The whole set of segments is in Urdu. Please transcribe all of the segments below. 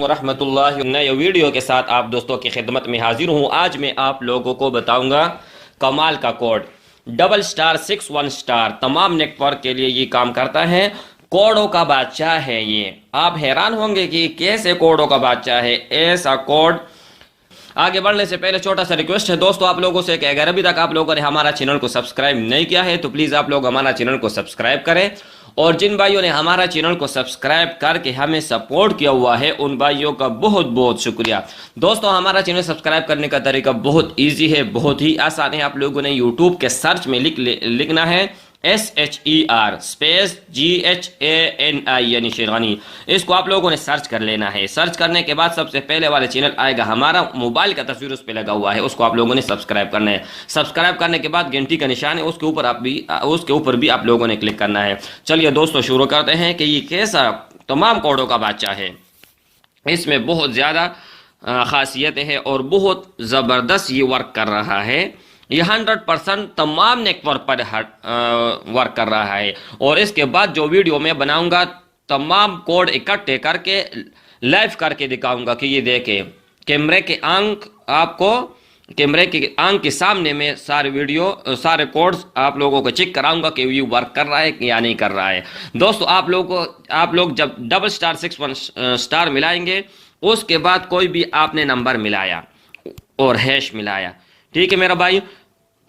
ورحمۃ اللہ، نئے ویڈیو کے ساتھ آپ دوستوں کی خدمت میں حاضر ہوں۔ آج میں آپ لوگوں کو بتاؤں گا کمال کا کوڈ #61* تمام نیٹ ورک کے لیے یہ کام کرتا ہے۔ کوڈوں کا بادشاہ ہے یہ۔ آپ حیران ہوں گے کہ کیسے کوڈوں کا بادشاہ ہے ایسا کوڈ۔ آگے بڑھنے سے پہلے چھوٹا سا ریکویسٹ ہے دوستو آپ لوگوں سے کہ اگر ابھی تک آپ لوگوں نے ہمارا چینل کو سبسکرائب نہیں کیا ہے تو پلیز آپ لوگ ہمارا چینل کو سبسکرائب کریں، اور جن بھائیوں نے ہمارا چینل کو سبسکرائب کر کے ہمیں سپورٹ کیا ہوا ہے ان بھائیوں کا بہت بہت شکریہ۔ دوستو ہمارا چینل سبسکرائب کرنے کا طریقہ بہت ایزی ہے، بہت ہی آسان ہے۔ آپ لوگوں نے یوٹیوب کے سرچ میں لکھنا ہے SHER GHANI یعنی شیروانی، اس کو آپ لوگوں نے سرچ کر لینا ہے۔ سرچ کرنے کے بعد سب سے پہلے والے چینل آئے گا، ہمارا موبائل کا تصویر اس پہ لگا ہوا ہے، اس کو آپ لوگوں نے سبسکرائب کرنا ہے۔ سبسکرائب کرنے کے بعد گھنٹی کا نشان ہے، اس کے اوپر بھی آپ لوگوں نے کلک کرنا ہے۔ چلیے دوستو شروع کرتے ہیں کہ یہ کیسا تمام کوڈوں کا بادشاہ ہے۔ اس میں بہت زیادہ خاصیتیں ہیں اور بہت زبردست یہ ورک کر رہا ہے۔ یہ 100% تمام نیٹ ورک پر ورک کر رہا ہے، اور اس کے بعد جو ویڈیو میں بناؤں گا تمام کوڈ اکٹھے کر کے لائیو کر کے دکھاؤں گا کہ یہ دیکھیں کیمرے کے آنکھ آپ کو کیمرے کی آنکھ کے سامنے میں سارے کوڈز آپ لوگوں کو چیک کراؤں گا کہ یہ ورک کر رہا ہے یا نہیں کر رہا ہے۔ دوستو آپ لوگ جب #61* ملائیں گے، اس کے بعد کوئی بھی آپ نے نمبر ملایا اور ہیش ملایا، ٹھیک ہے میرا بھائی،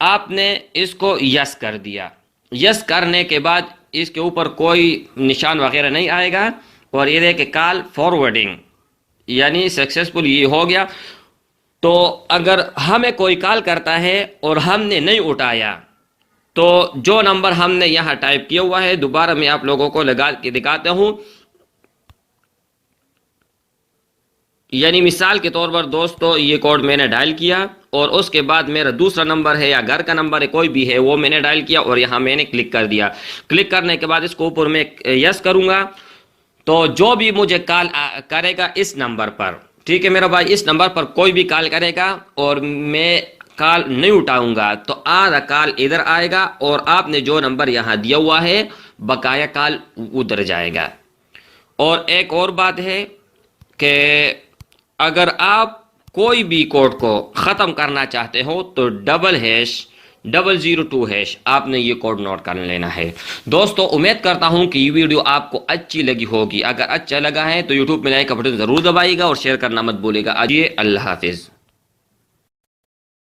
آپ نے اس کو یس کر دیا۔ یس کرنے کے بعد اس کے اوپر کوئی نشان وغیرہ نہیں آئے گا، اور یہ دیکھیں کال فارورڈنگ یعنی سکسیسفل یہ ہو گیا۔ تو اگر ہمیں کوئی کال کرتا ہے اور ہم نے نہیں اٹھایا تو جو نمبر ہم نے یہاں ٹائپ کیا ہوا ہے دوبارہ میں آپ لوگوں کو لگا کے دکھاتا ہوں۔ یعنی مثال کے طور پر دوستو یہ کوڈ میں نے ڈائل کیا، اور اس کے بعد میرا دوسرا نمبر ہے یا گھر کا نمبر ہے کوئی بھی ہے وہ میں نے ڈائل کیا، اور یہاں میں نے کلک کر دیا۔ کلک کرنے کے بعد اس کو اوپر میں یس کروں گا تو جو بھی مجھے کال کرے گا اس نمبر پر، ٹھیک ہے میرا بھائی، اس نمبر پر کوئی بھی کال کرے گا اور میں کال نہیں اٹھاؤں گا تو آدھا کال ادھر آئے گا، اور آپ نے جو نمبر یہاں دیا ہوا ہے بقایا کال ادھر جائے گا۔ اور ایک اور بات ہے کہ اگر آپ کوئی بھی کوڈ کو ختم کرنا چاہتے ہو تو #002# آپ نے یہ کوڈ نوٹ کر لینا ہے۔ دوستو امید کرتا ہوں کہ یہ ویڈیو آپ کو اچھی لگی ہوگی۔ اگر اچھا لگا ہے تو یوٹیوب میں لائک کا بٹن ضرور دبائیے گا اور شیئر کرنا مت بھولیے گا۔ اللہ حافظ۔